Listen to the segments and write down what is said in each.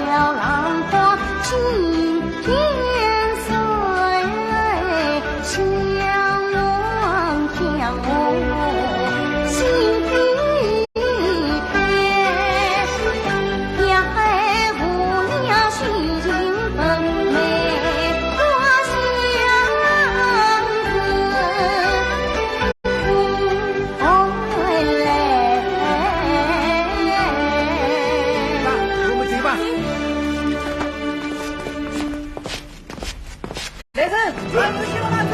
浪花尽天水，相望将我心底悲，也害无娘心情本美，多相思回来。我们走吧。来人，快点去拉车！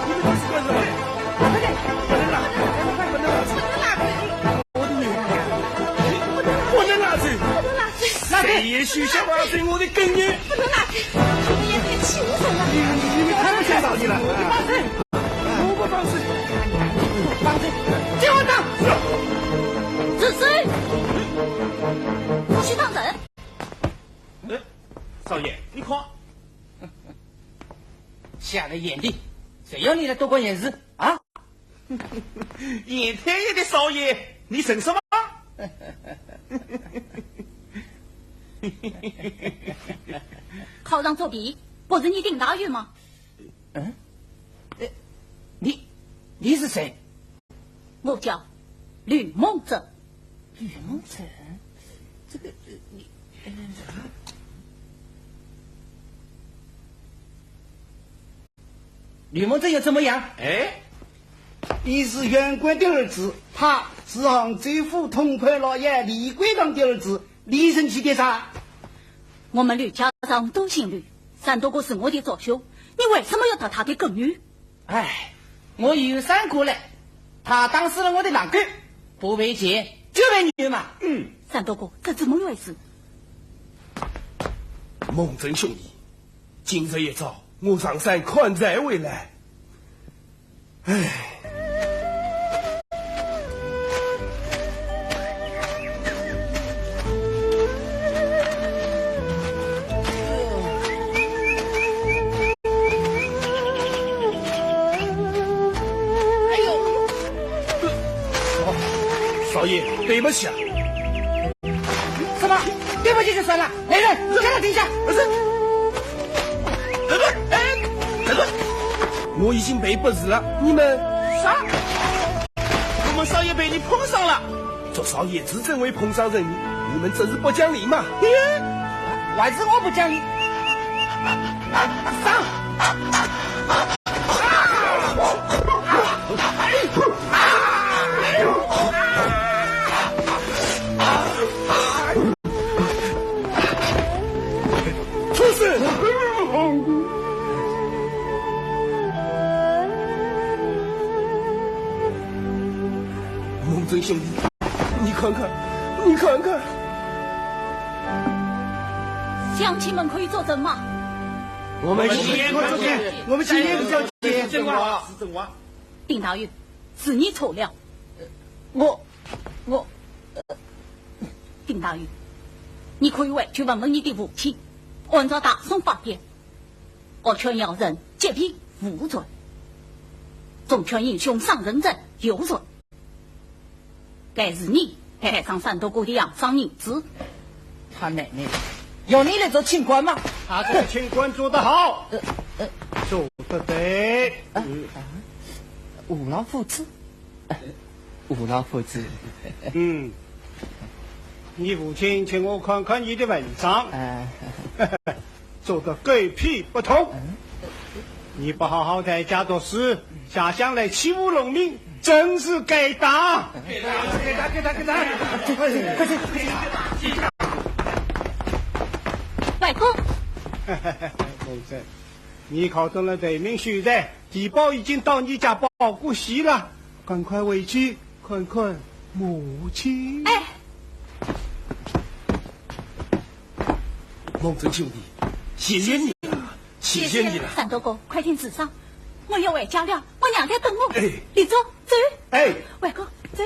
你们都是干什么？快点！不能拉，不能拉车，我的女儿，不能拉车，拉车！谁也许想拉车，我的根源。不能拉开，我也别气我了。你们太不想着急了。放手！我不放手。放手！接我打！子孙，我去当人。少爷，你看，下了眼的，谁要你来多管闲事啊？严天爷的少爷，你省什么？考上作弊，不是你丁大玉吗？嗯？你是谁？我叫吕梦珍。吕梦珍，这个你。吕梦珍又怎么样？哎，你是原官的儿子，他是杭州府同快老爷李桂堂的儿子，李生气的啥？我们吕家上都姓吕，三多哥是我的左兄，你为什么要当他的狗女？哎，我有三过来，他当死了我的狼狗，不为奸就为女嘛。三多哥，这怎么回事？梦真兄弟，今日一早我上山看债回来，唉。少爷，对不起啊！什么？对不起就算了，来人，叫他停下！不是，等等，我已经被不治了，你们啥？我们少爷被你碰上了，这少爷自认为碰上人命，你们真是不讲理嘛！还是我不讲理。上！出事！梦真兄弟，你看看，你看看，乡亲们可以作证吗？我们今天可作证，我们今天可交接。真话是真话。丁大玉，是你错了。丁大玉，你可以回去问问你的父亲，按照大宋法典，我劝要人揭批无罪，重拳英雄伤人者有罪。该是你派上三多哥的养伤女子。他奶奶的，要你来做清官吗？他这个清官做得好，做得对。吴老夫子，吴老夫子，你父亲请我看看你的文章，做得狗屁不通。你不好好在家读书，下乡来欺负农民，真是该打！给他！快去！外公，公正，你考中了对名秀才，地保已经到你家报过喜了，赶快回去看看母亲。哎，梦真兄弟，谢谢你了，谢谢你了。三多哥，快点自上，我要回家了，我娘在等我。哎你走，走。哎，外公，走。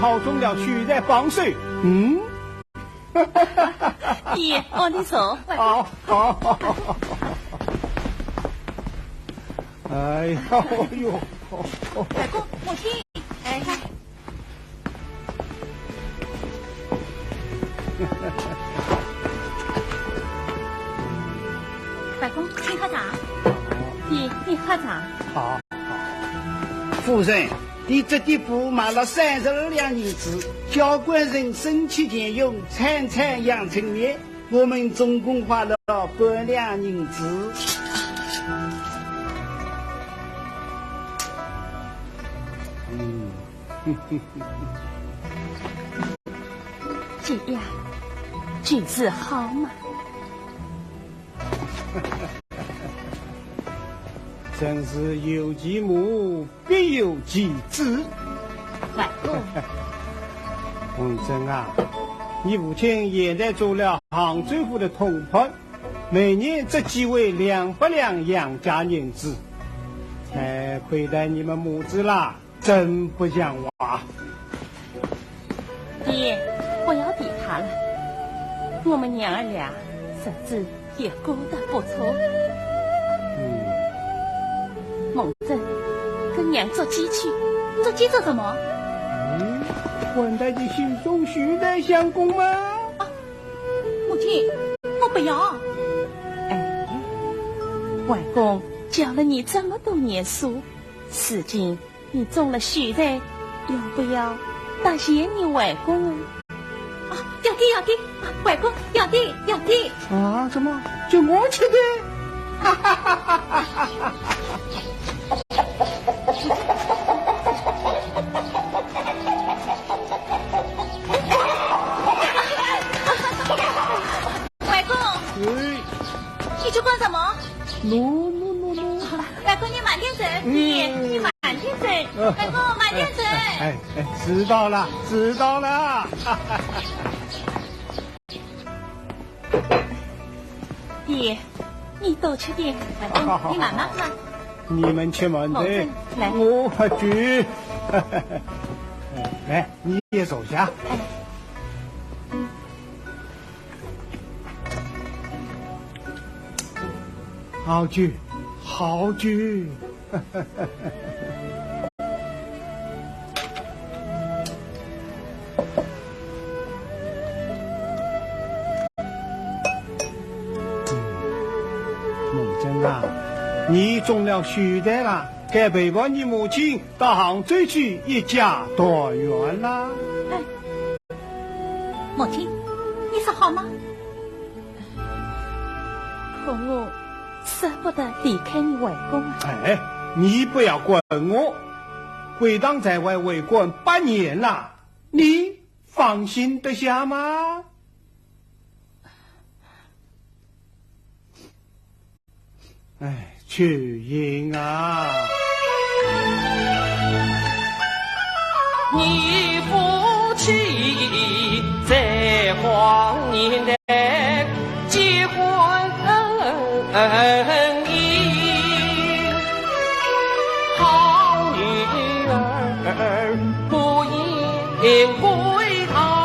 考中了许代榜首。爹，往里走。好。哎呀，哟！外公，母亲，哎。外公，请喝茶。爹，你喝茶。好。夫人，你这地补买了32两银子，交官人身体健用，餐餐养成面，我们总共花了8两银子。姐呀，句子好嘛？真是有其母，必有其子。外公，文珍啊，你父亲现在做了杭州府的统判，每年只计为200两养家银子，太亏待你们母子啦，真不像话。爹，不要提他了，我们娘儿俩日子也过得不错。孟真跟娘做鸡去，做鸡做什么？混在你心中许代相公吗？母亲，我不要。哎，外公教了你这么多年书，如今你中了许代，要不要答谢你外公啊？要的，外公要的。啊，什么？就我吃的？哈哈哈哈哈哈！外公，你去干什么？好了，外公你慢点走，你慢点走，外公慢点走。哎，知道了。爹，你多吃点，外公你慢慢喝。你们吃慢点，来，我喝酒。来，你也坐下。好酒。孟真啊，你中了许代了，该陪伴你母亲到杭州去一家团圆啦。母亲，你说好吗？可我舍不得离开你外公啊。哎，你不要管我，回荡在外为官8年了，你放心得下吗？哎，曲英啊，你夫妻在荒年的结婚姻，好女儿不应归堂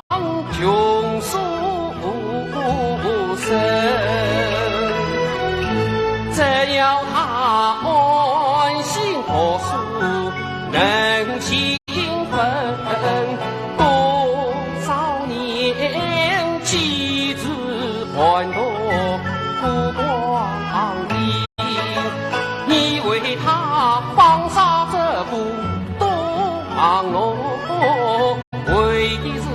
穷书生，只要他安心读书能勤奋，多少年妻子欢乐不光阴，你为他放下这步多忙碌，为的是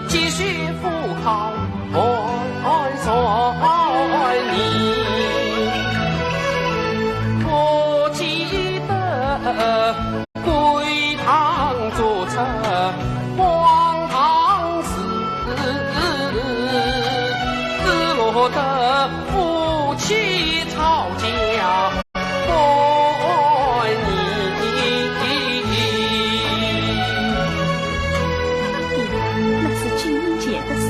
继续赴考换算你。我记得归堂作车荒唐事，日落的夫妻吵架还那是军人节的事，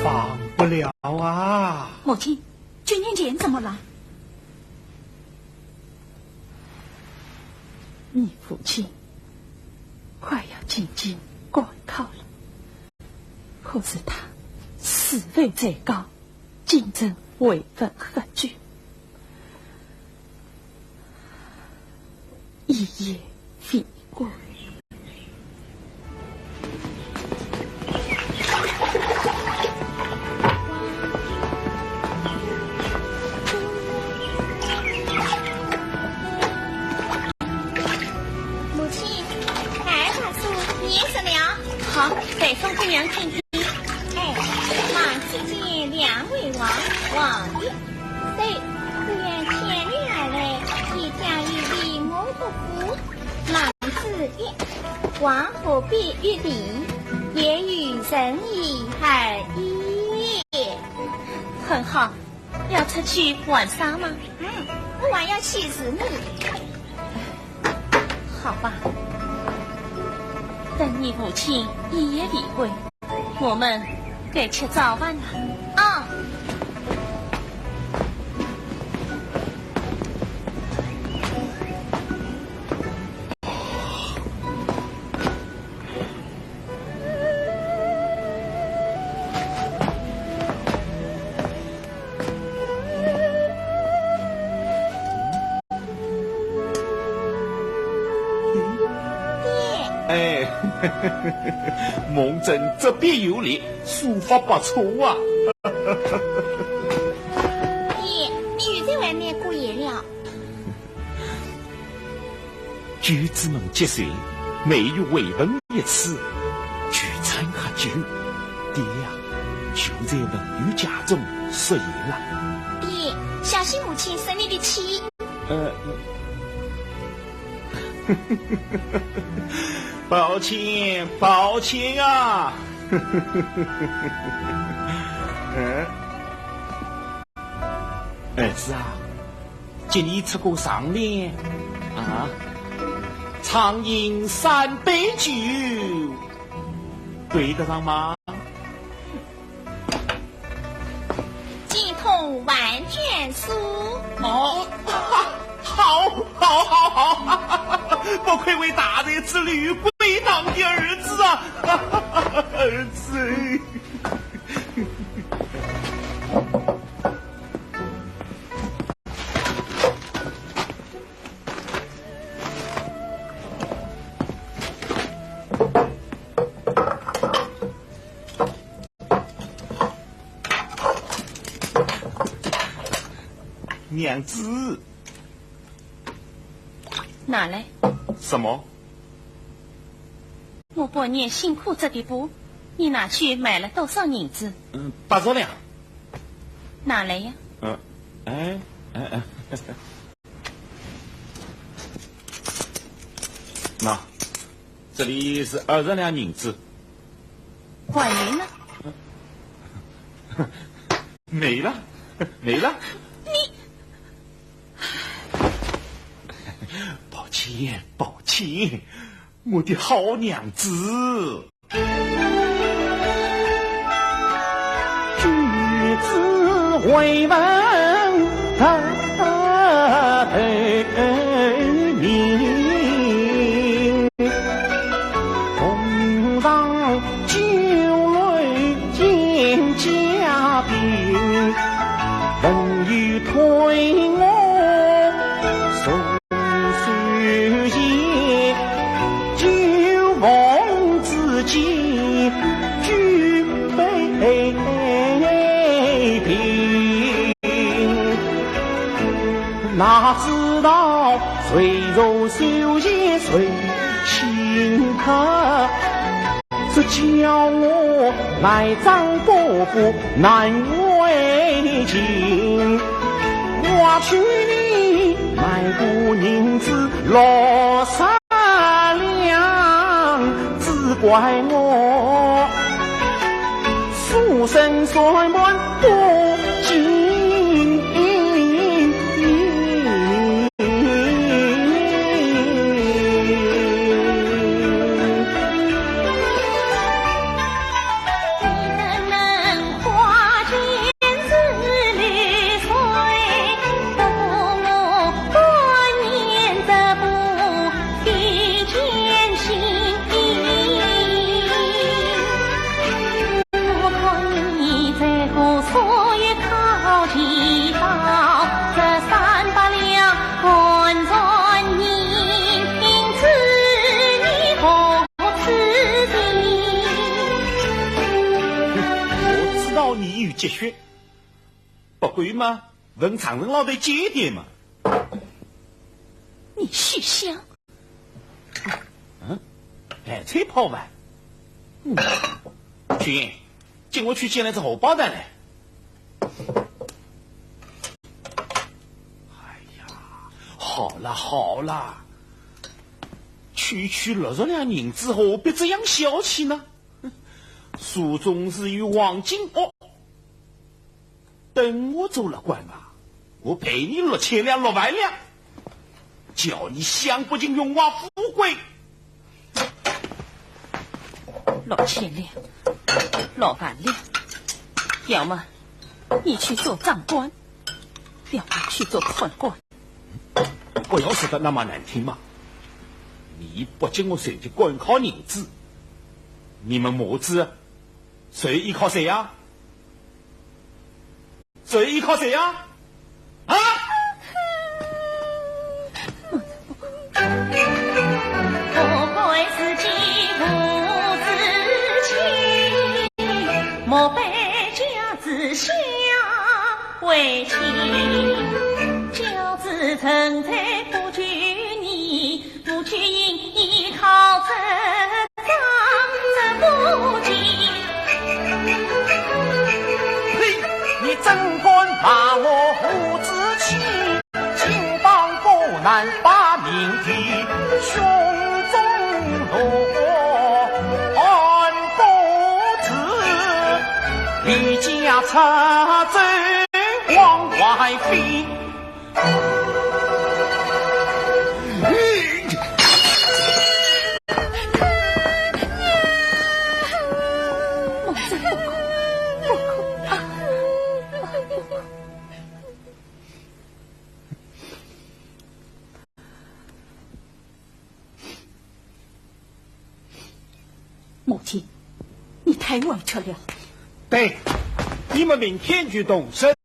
放不了啊！母亲，军人节怎么了？你父亲快要进京，改考了。可是他死位最高，竞争位分合据，一夜非归。好，北宋姑娘请听。哎，望只见两位王爷，对，不愿千里而来，亦将于李某不服，郎子曰：王何必于礼？也与人意而已。很好，要出去玩耍吗？我还要气死你。好吧。等你母亲一夜离回，我们该吃早饭了。啊、梦真这边有理，书法不错啊。爹，你又在外面过夜了？举子们结随，每月慰问一次，聚餐喝酒。爹呀，就在文玉家中食夜了。爹，小心母亲生你的气。抱歉，抱歉啊！儿子啊，今你出过上联啊，畅饮3杯酒，对得上吗？精通万卷书。哦，好，不愧为大日之吕归堂的儿子啊，儿子。娘子，拿来。什么？我半年辛苦这的布，你拿去买了多少银子？80两。拿来呀。那这里是20两银子。管云呢？没了。抱歉，我的好娘子。举子回问他名，同当酒泪见嘉宾，文玉推我举杯平，哪知道谁柔秀也谁顷刻，这叫我来张伯父难为情。我去你买过银子63两，只怪我书生衰满不经你有积雪，不管嘛，问长城老队借点嘛。你许香？来吹泡吧。君，今我去捡来只荷包蛋来。哎呀，好了好了，区区60两银子，何必这样小气呢？书中是有黄金哦，等我做了官吧，我赔你6000两6万两，叫你享不尽荣华富贵。6000两6万两，要么你去做长官，要么去做宦官。不要说的那么难听嘛！你不给我谁去光靠银子，你们母子谁依靠谁呀？谁依靠谁呀？啊！不愧是几无自欺，莫非家子相为亲？教子成才不惧你，不惧依靠成长这不敬。你怎敢骂我胡子气？金榜不难把名题，胸中落安公子，离家出走往外飞。母亲，你太委屈了。对，你们明天去动身。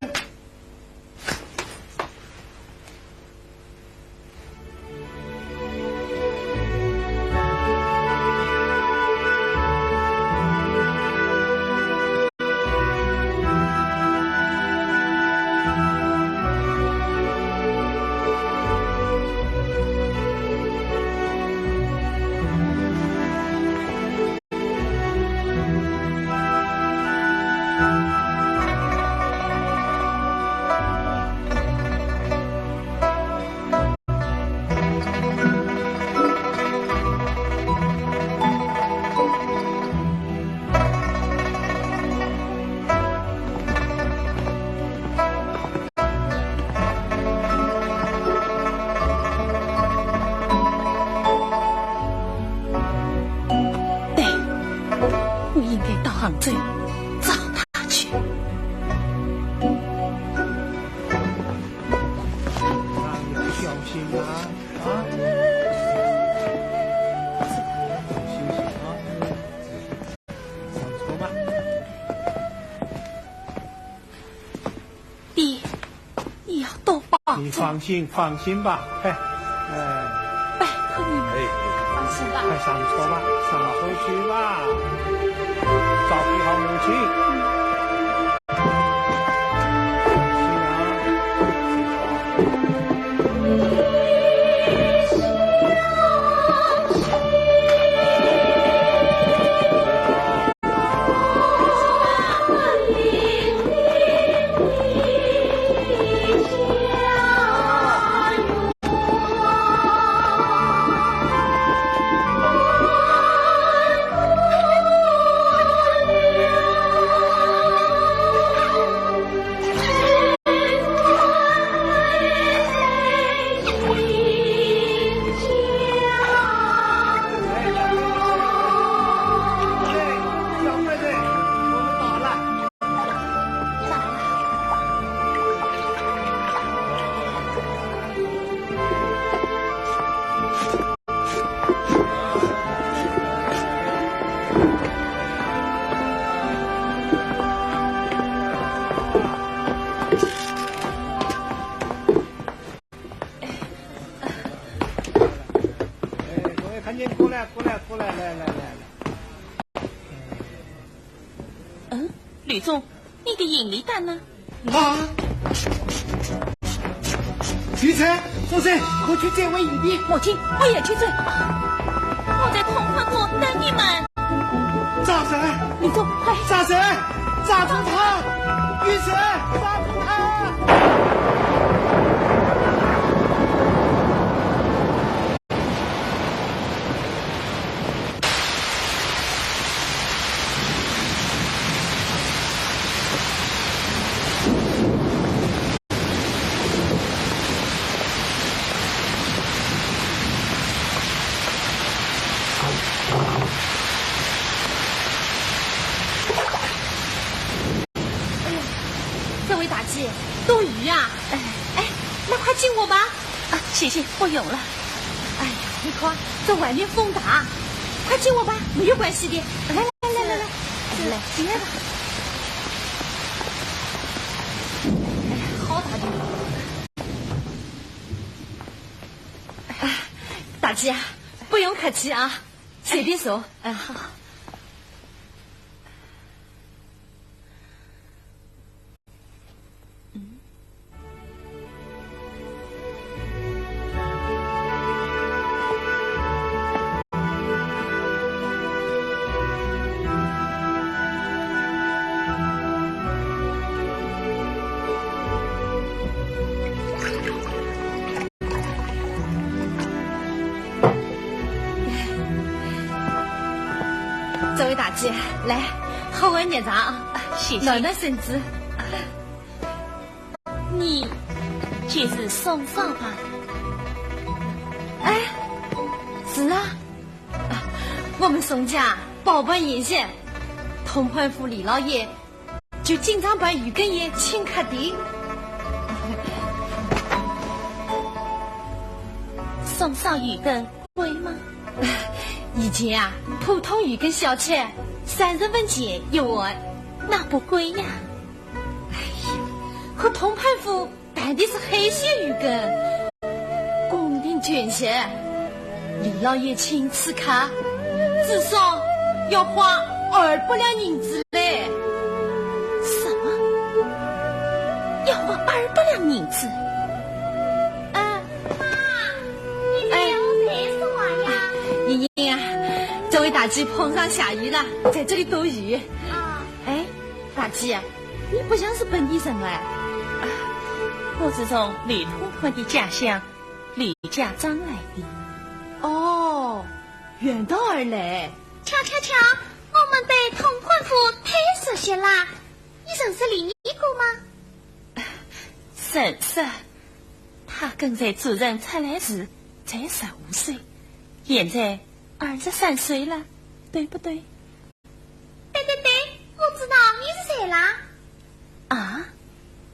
杭州找他去。要小心啊！啊！休息啊！上车吧。爹，你要多保重。你放心吧，拜托你了，放心吧。快上车吧，上车去吧。照顾好母亲。过来，来。吕总，你你的银利单呢？啊！玉成，夫人，快去追问一遍。母亲，我也去追。我在同花国等你们。抓人！你走，快！抓人！抓住他！玉成，抓住他！多余啊！哎，那快进我吧。啊，谢谢，不用了。哎呀，你看这外面风大，快进我吧，没有关系的。来，进来吧。哎呀，好大的风！哎，大姐，不用客气啊，随便说。好。这位大姐，来，好碗热茶啊！谢谢。暖暖身子。你就是宋少吧？哎，是啊，我们宋家包办宴席，同判府李老爷就经常把鱼羹爷请客的。宋少鱼羹贵吗？以前啊，普通鱼羹小吃30文钱一碗，那不贵呀。哎呀，可同判府办的是黑线鱼羹，宫廷全席，李老爷请吃客，至少要花200两银子嘞。什么？要花200两银子？莹莹啊，这位大姐碰上下雨了，在这里躲雨。哎，大姐，你不像是本地人哎。我是从李通宽的家乡李家庄来的。哦，远道而来。瞧，我们对同宽府太熟悉啦。你认识李尼姑吗？认识，他跟在主人出来时才15岁。现在23岁了，对不对？对，我知道你是谁啦。啊？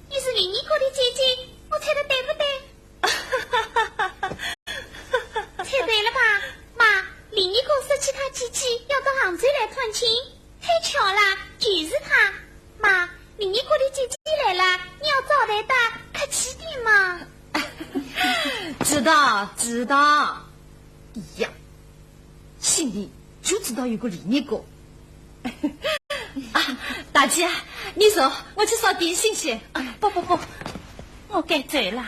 你是李尼姑的姐姐，我猜的对不对？猜对了吧？妈，李尼姑说起她姐姐要到杭州来探亲，太巧了，就是她。妈，李尼姑的姐姐来了，你要招待她，客气点嘛。知道。呀，心里就知道有个李尼姑。大姐，你说我去烧点心去。不，我该走了。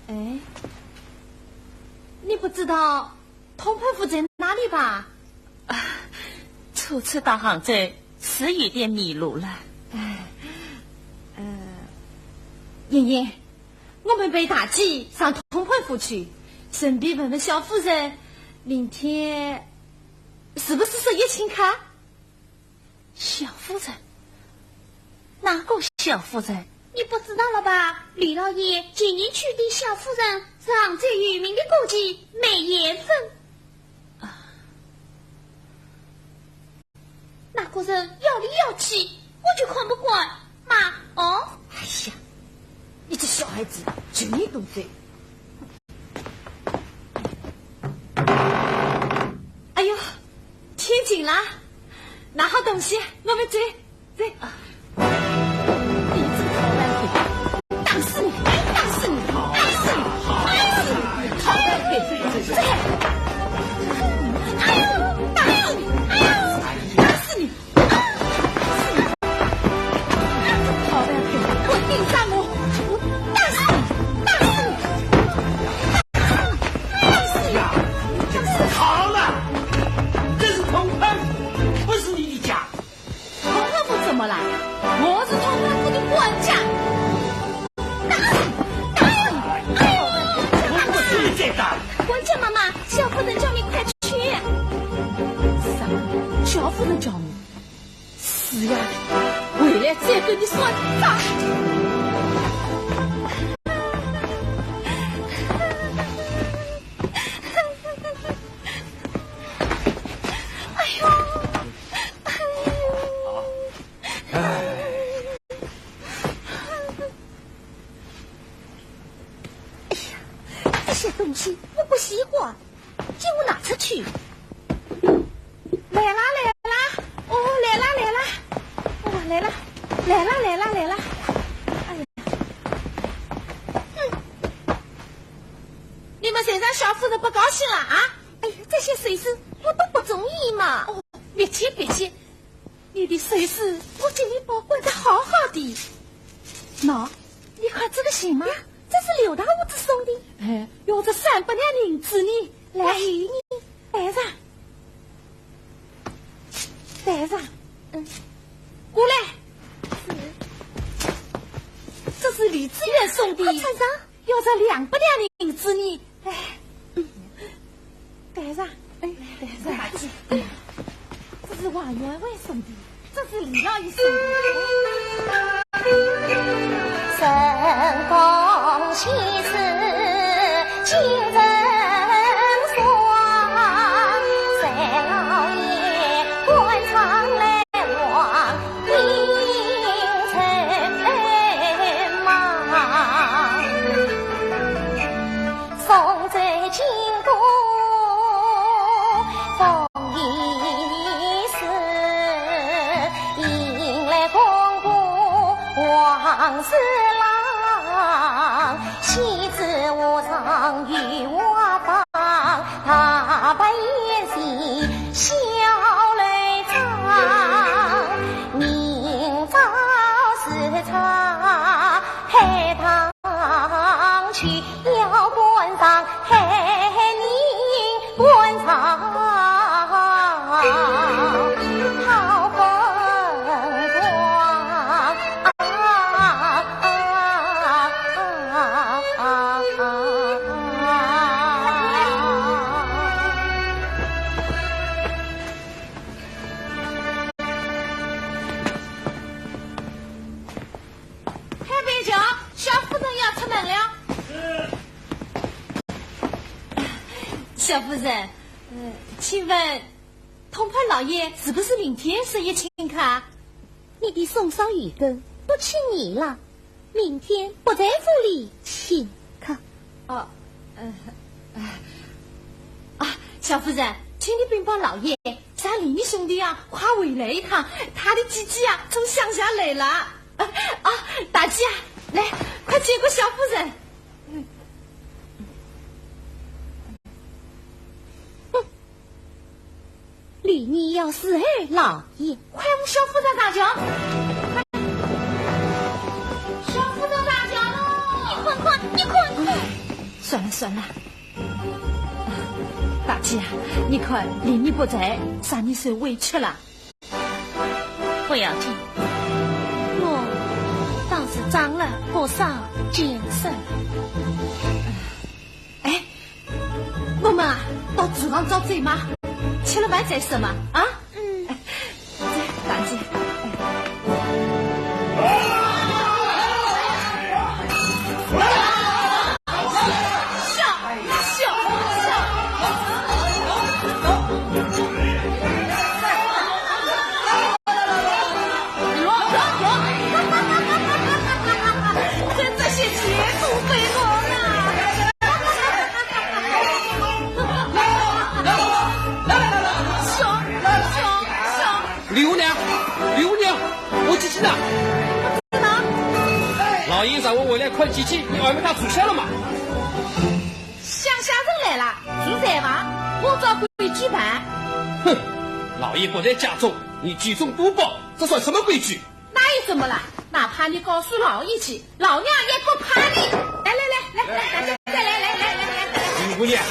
哎，你不知道同判府在哪里吧？初次到杭州是有点迷路了。莹莹，我们陪大姐上同判府去，顺便问问小夫人，明天是不是10月请客？小夫人？哪个小夫人？你不知道了吧？李老爷前年娶的小夫人是杭州有名的歌妓梅艳芬。那个人要里要气，我就看不惯。妈，哎呀，你这小孩子就你懂罪。哎呦，天晴了，拿好东西，我们走。你这个好烂鬼，打死你！好烂鬼，走！打死你！啦？我是通判府的管家。你再打！管家妈妈，小夫人叫你快去。啥？小夫人叫你？是呀，回来再跟你算账。东西我不喜欢，叫我拿出去。来啦来啦，哦来啦来啦，哦来啦来啦来啦来啦。哎呀，你们谁让小夫人不高兴了啊？哎呀，这些碎事我都不中意嘛。哦，别急别急，你的碎事我给你保管的好好的。喏，你看这个行吗？这是刘大屋子送的，哎，有这300两银子呢，来你带上，带上，过来，这是李志远送的，快穿上，有这200两银子呢，来，带上，带上，这是王员外送的，这是李老爷送的。神功喜事金人双，三老爷官场来往名尘忙，送在京都风仪寺，迎来公公王四郎，喜子无常与我帮，大摆宴席笑泪长，明朝视察海棠去，要观赏海宁观赏。小夫人，请问通判老爷是不是明天设宴请客？你的宋少宇根不请你了，明天不在府里请客。小夫人，请你禀报老爷，咱李你兄弟啊，快回来一趟，他的姐姐啊从乡下来了。大姐啊，来，快接过小夫人。李你要死老爷，快用小夫人打脚！小夫人打脚喽！你快！算了，大姐啊，你看李你不在，让你受委屈了。不要紧，我倒是长了不少见识。我们啊，到厨房找嘴妈。吃了饭再说嘛，啊？大姐，跟这些劫土匪我刘娘，我姐姐呢？老爷让我回来看姐姐，你外面他住下了嘛？乡下人来了，住在房，我照规矩办。哼，老爷不在家中，你聚众不报，这算什么规矩？那又怎么了？哪怕你告诉老爷去，老娘也不怕你。来，大家再来。李姑娘，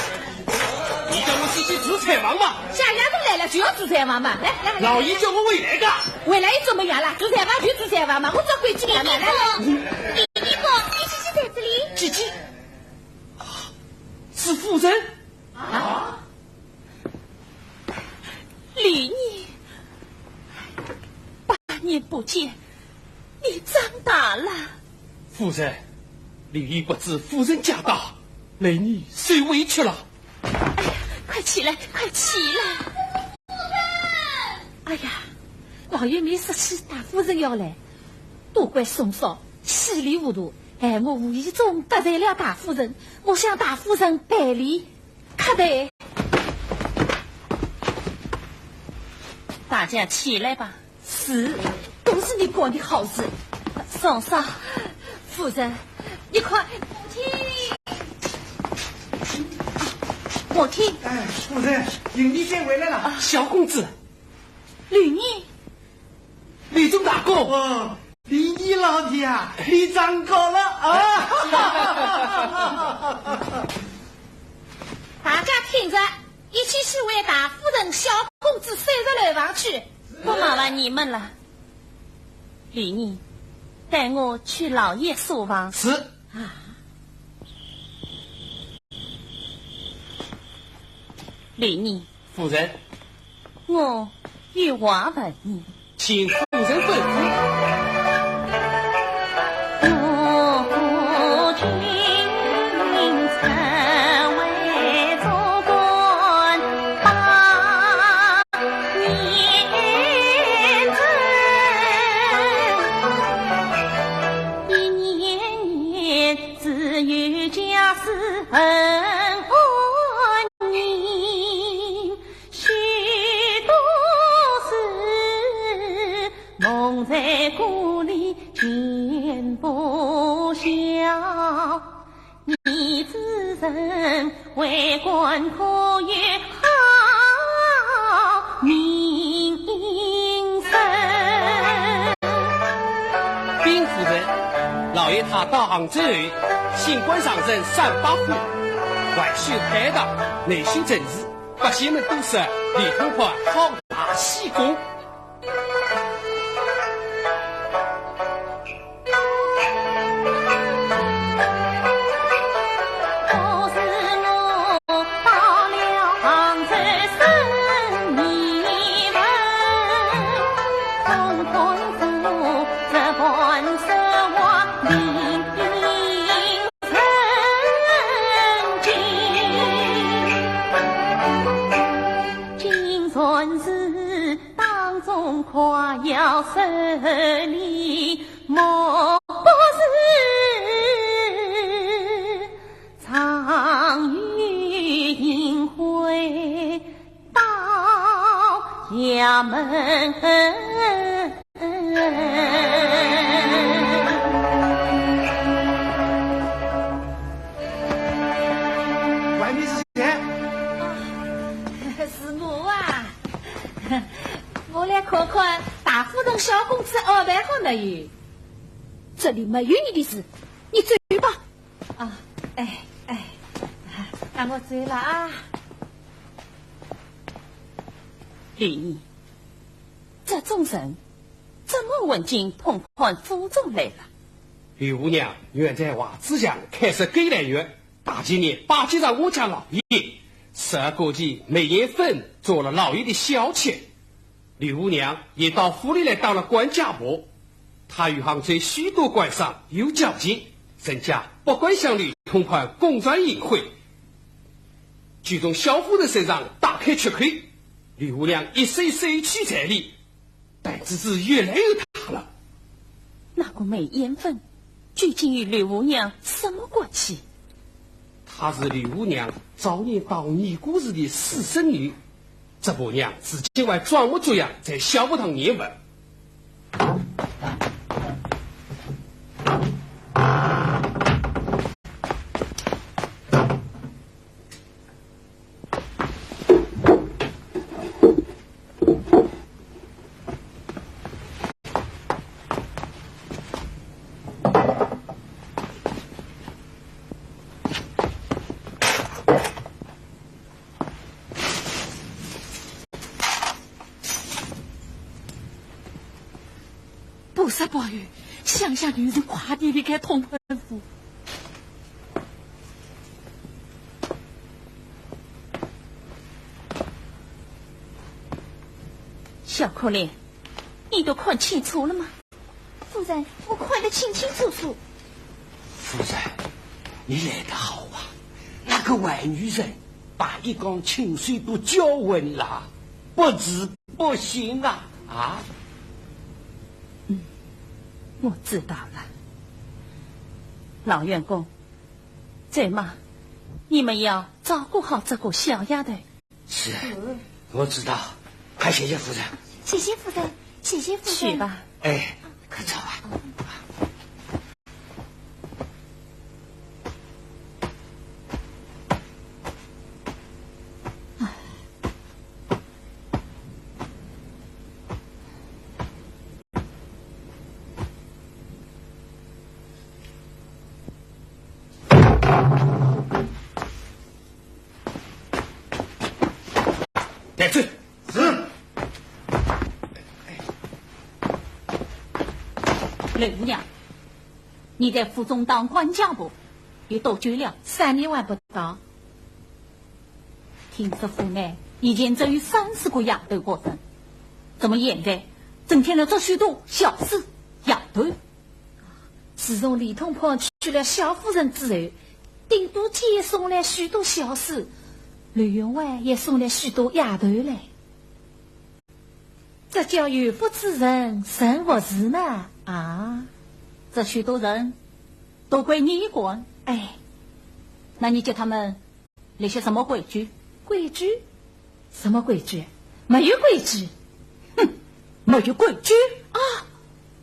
你你叫我是去做采访嘛？下家都来了就要做采访嘛，来来来。老爷叫我回来的。回来又怎么样了？做采访就做采访嘛，我找回去干嘛？来来，李公，你是在这里？姐姐，是夫人啊！李妮，8年不见，你长大了。夫人，李姨不知夫人家大，雷你受委屈了。哎呀，快起来，快起来！夫人！哎呀，老爷没说起大夫人要来，多怪宋少稀里糊涂。哎，我无意中得罪了大夫人，我向大夫人赔礼，可得。大家起来吧，是，都是你干的好事。宋少，夫人，你快，母亲。哎，夫人，林丽姐回来了。小公子，吕妮，吕中大哥。哦，林妮老弟啊，你长高了啊！大家听着，一起去为大夫人小公子收拾楼房去，不麻烦你们了。李妮，带我去老爷书房。是啊。李妮，夫人，我有话问你，请夫人吩咐。在故里见不消，你自认为官可越好名声。禀夫人，老爷他到杭州后，新官上任3把火，外修开大，内修政治，百姓们都说李通宽好大喜功。夸耀胜利，莫不是常与淫会到衙门。外面是谁？是我啊。我来看看大夫人小公子安排好没有？这里没有你的事，你走吧。啊，让我走了啊。李妮，这种人怎么问进通判府中来了？吕姑娘原在瓦子巷开设给来院，大今年巴结上我家老爷，12个季每年份做了老爷的小妾。吕姑娘也到府里来当了管家婆，她与杭州许多官商有交情，人家不管向吕通判公转淫秽，就从小夫人身上大开吃亏。吕姑娘一手收取彩礼，但日子越来越大了。那个没缘分，究竟与吕姑娘什么关系？她是吕姑娘早年当尼姑时的私生女。这婆娘至今还装模作样在小福堂念文。萨保佑，乡下女人快点离开通判府。小可怜，你都看清楚了吗？夫人，我看得清清楚楚。夫人，你来得好啊！那个坏女人把一缸清水都浇昏了，不治不行啊！啊！我知道了，老员工，再嘛，你们要照顾好这个小丫头。是，我知道。快谢谢夫人。谢谢夫人，谢谢夫人。去吧。哎，快走吧。带罪。是。雷姑娘，你在府中当管家不？有多久了？3年还不到。听说府内以前只有30个丫头过生，怎么现在增添了这许多小厮丫头？自从李通胖娶了小夫人之后，顶多街送来许多小厮，刘员外也送来许多丫头来。这叫有福之人生活事呢啊！这许多人都归你管，哎，那你叫他们立些什么规矩？规矩？什么规矩？没有规矩。哼，没有规矩啊！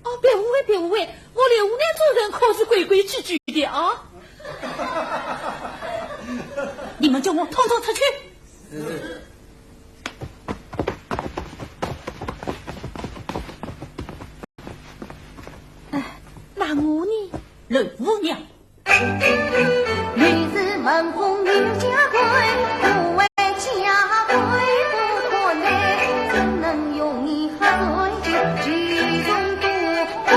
哦，别误会，别误会，我刘娘做人可是规规矩矩的啊！你们叫我统统出去。那我呢？雷姑娘，女子门风女家规，不为家规不可内，怎能用你何罪？举中多不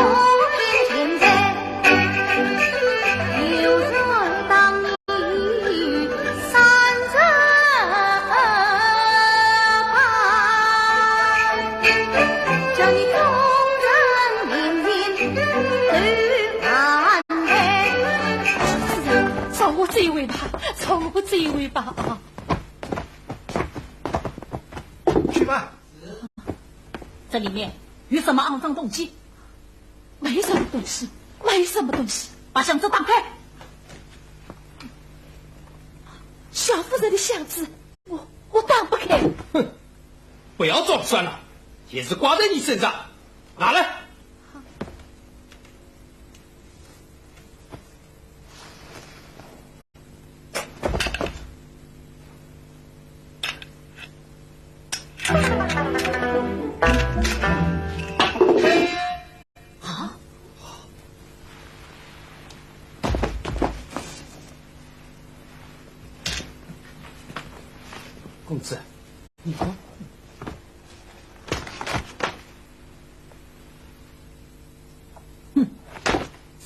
平天灾，有人当你三者败，叫你众人明明对安排。照我这一位吧，照我这一位吧啊！去吧。这里面有什么肮脏东西？没什么东西，没什么东西。把箱子打开。小夫人的箱子，我打不开。哼，不要装蒜了，也是挂在你身上，拿来。公子，你看，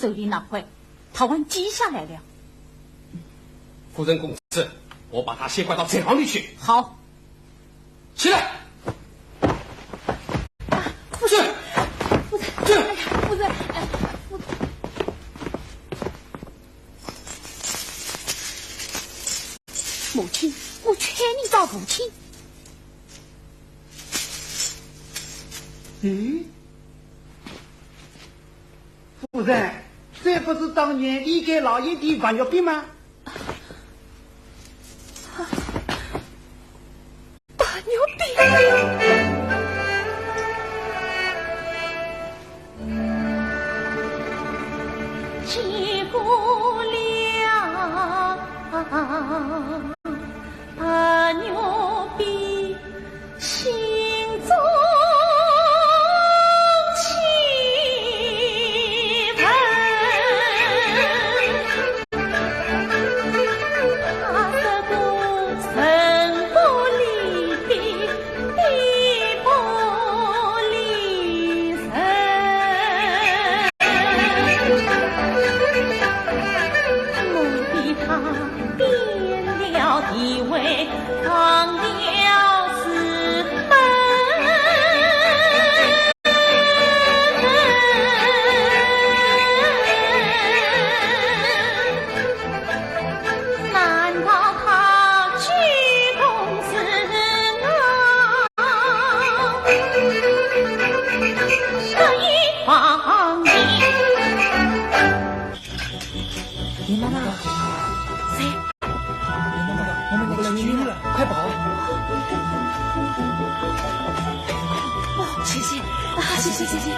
手里那块他还记下来了。夫人公子，我把他先关到贼房里去。好，起来。夫人，夫人，哎呀，夫人，哎，夫人。母亲，我劝你找母亲。夫人，这不是当年李给老爷的糖尿病吗？糖尿病。结不了糖尿病，心中气愤，他这个生不离病，病不离人。谢谢啊，谢谢谢谢。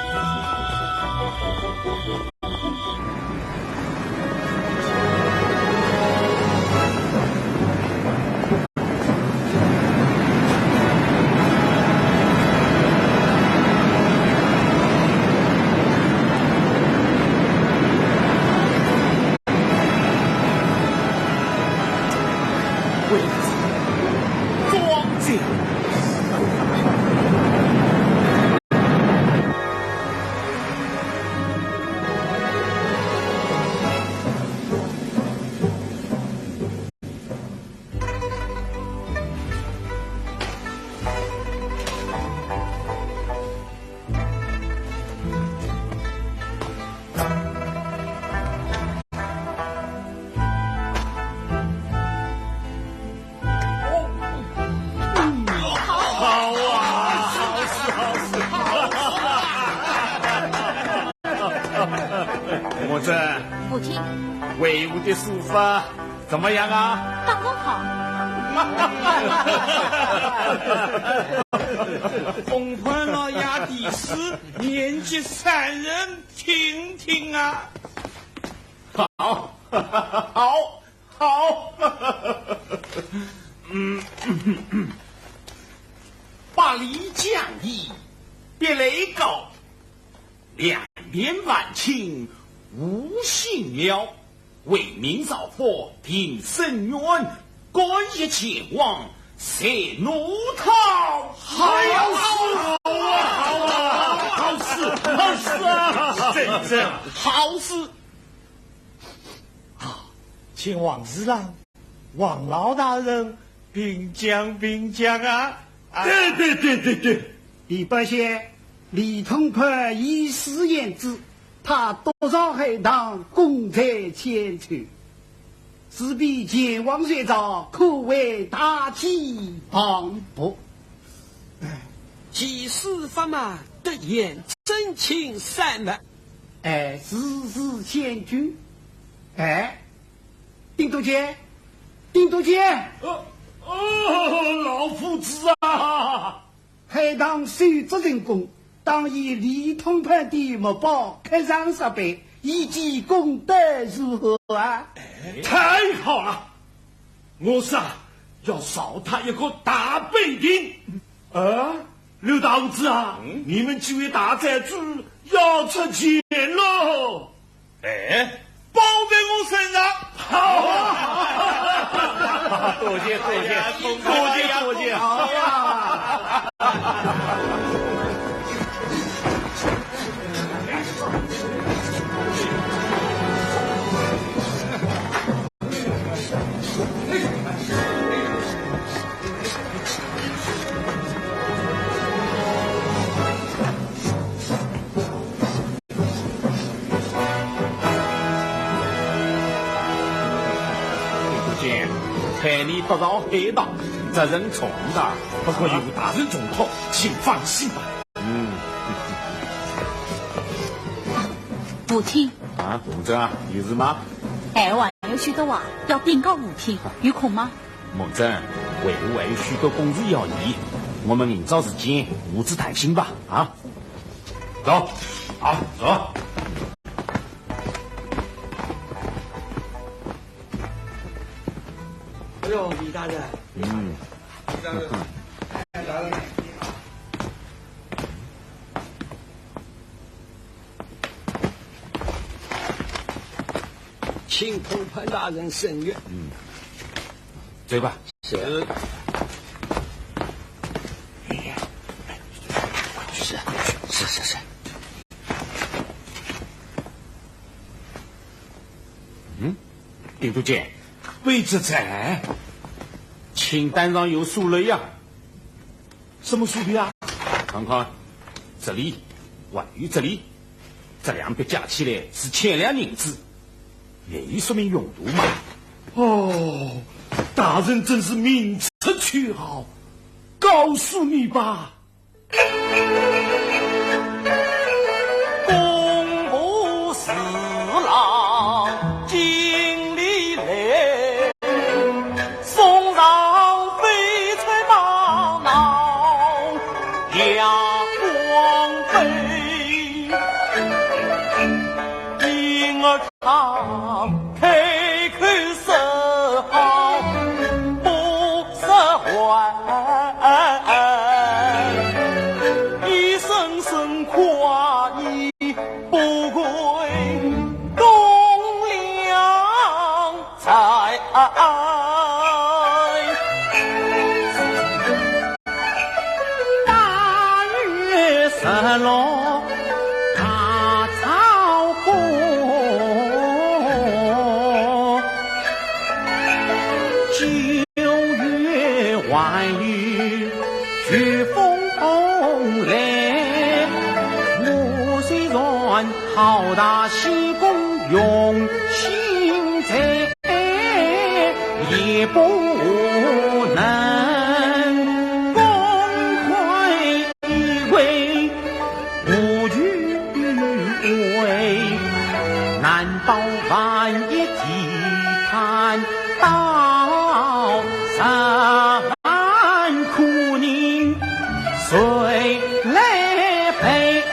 莫真，父亲，为伍的书法怎么样啊？当然好。红潘老爷的诗，年纪3人听听啊。好，好，好。百里将义，别雷高，两边万顷无信了。为民造火，平深渊，干一前往，射怒涛。好事，好事，好事啊！真好事。请王侍郎、王老大人并讲啊！对，李伯贤，李通判以实言之，他多少海棠功在千秋，自比前王学长，可谓大气磅礴。济世法码，得言真情善美。世事险峻。丁都监，老夫子啊！海棠受责成功，当以李通判的墨宝刻上石碑，以记功德如何啊？太好了！我是要烧他一个大碑亭。刘大胡子啊，你们几位大寨主要出钱喽！包在我身上。好啊！多谢。好啊！看你得到黑道，责任重大，不过有大人重托，请放心吧。父亲啊，孟真啊，有事吗？还有许多话要禀告父亲，有空吗？孟真，为我还有许多公事要议，我们明早时间互致谈心吧。走，好，走。哎呦，李大人，李大人，请通判大人审阅。走吧。是。是。丁都监，位置在清单上有数了呀。什么数据啊？看看，这里，还有这里，这两笔加起来是1000两银子，也说明用途嘛。大人真是明察秋毫，告诉你吧。工部侍郎经理来，送上翡翠玛瑙，阳光开口说好不说还，一声声夸意不愧栋梁才。大约十六大草坡，9月万雨飓风东来，我虽然好大喜功用心在，也不能公会一回无惧为，难道万一体坛到三苦宁谁来陪？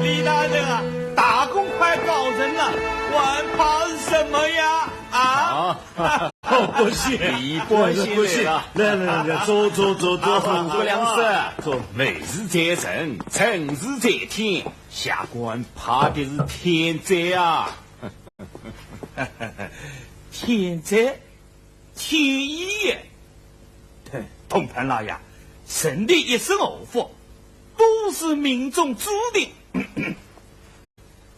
李大人啊，大功快告成了，还怕什么呀？不谢，不谢，来，坐，不良师，坐，美事在人，成事在天，下官怕的是天灾啊！天灾，天意也。同盘老爷，神的一生祸福，都是命中注定。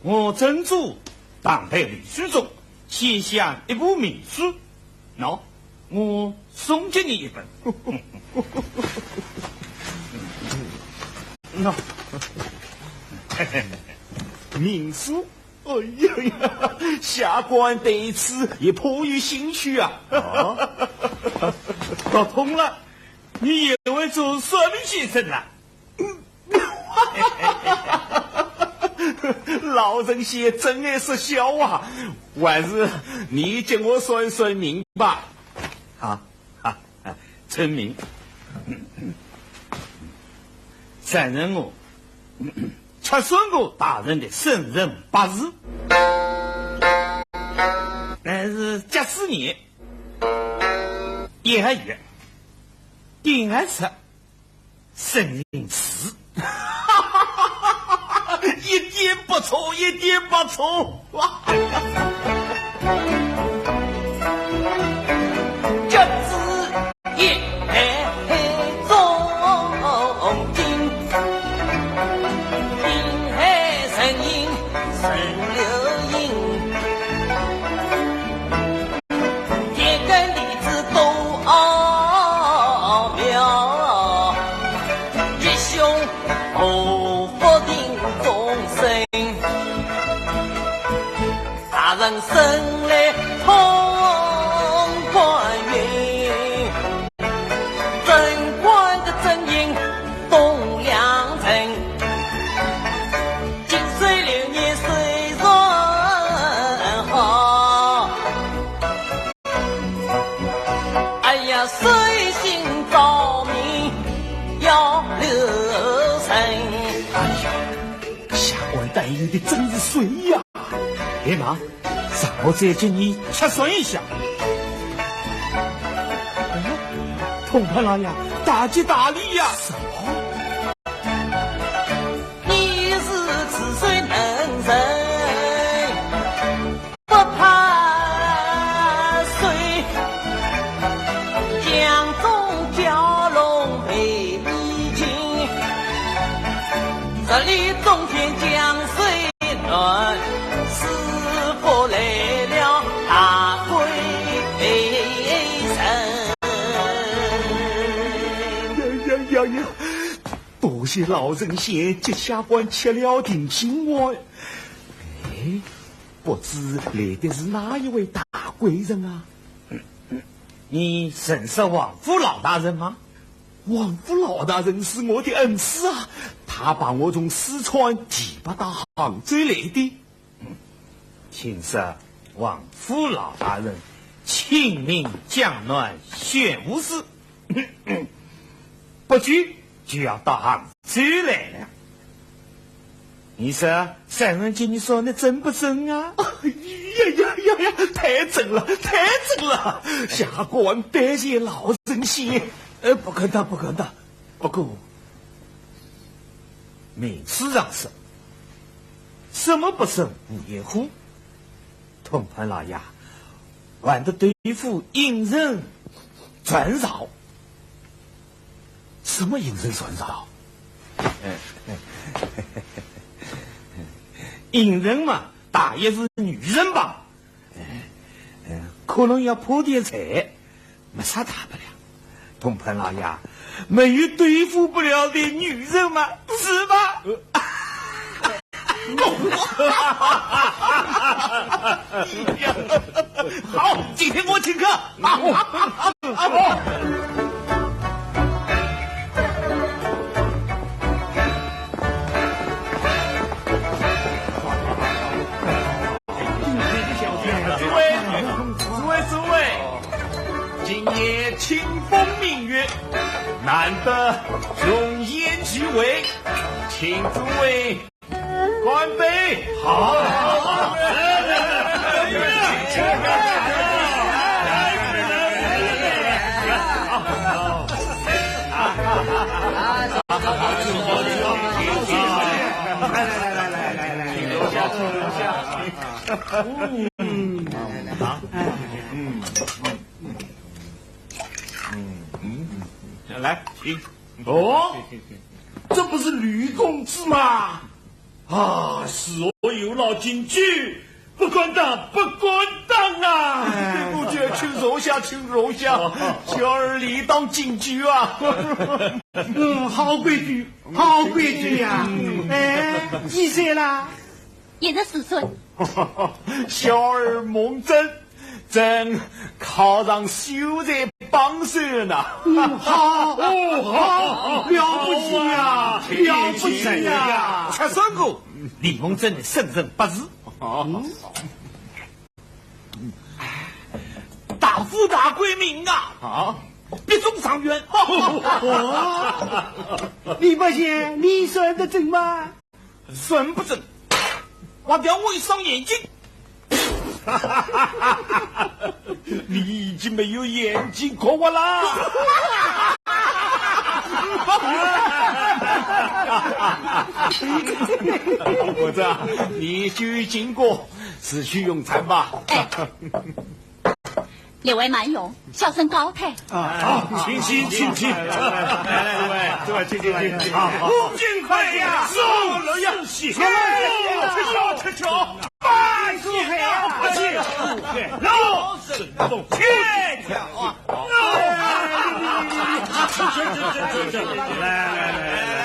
我曾祖当代历史中写下一部名书，喏，我送给你一本。喏，名书，哎呀，下官对此也颇有兴趣啊！搞通了，你也会做算命先生了。老人些真爱说笑啊，还是你叫我算算命吧。好，村民，三人我测算过大人的生辰八字，但是甲巳年1月丁亥日生辰时。一点不错，一点不错。甲子夜中金，丁亥生寅生六阴，天干地支都奥妙，吉凶祸福定众生，大人生来通关运，贞观的真因东阳城，金水6年水润好，哎呀，水性照明要留神。下官担忧的真是水呀！别忙，让我再给你测算一下。同盘老爷，大吉大利呀！什么？你是治水能人，不怕水，江中蛟龙配比金，这里中天江水暖，师傅来了大会神。呀！多谢老人些接下官吃了定心丸。哎，不知来的是哪一位大贵人啊？你认识王府老大人吗？王府老大人是我的恩师啊，他帮我从四川提拔到杭州来的。听说王府老大人清明江南玄武寺，不久就要到杭州来了。你说三人姐，你说那真不真啊？呀，太真了，太真了！下官拜见老人先。不可当。不过名词上说，什么不胜无言乎？同盘老爷，玩的对付隐人转扰。什么隐人转扰？隐人嘛，大约是女人吧。可能要破点财，没啥大不了。同盘老爷，没有对付不了的女人嘛，是吧？好，今天我请客。好。诸位，今夜清风明月，难得容颜聚会，请诸位干杯！好。来，请留下。来，请。哦，这不是吕公子吗？啊，是我有劳进去，不敢当啊！对不起，请坐下。小儿理当进居啊。好规矩呀！几岁啦？24岁。小儿蒙正考上秀才榜首呢。好，了不起呀！才算过李蒙正的生辰八字。大富大贵命啊！别中上元。李伯贤，你算得准吗？算不准，挖掉我一双眼睛。你已经没有眼睛可我啦！伙子，你就经过，此去用餐吧。列位慢用，小生高抬。请。来，诸位，请。吴军快呀！送老爷，谢。瞧。拜叔黑啊！老沈动，切跳啊！来。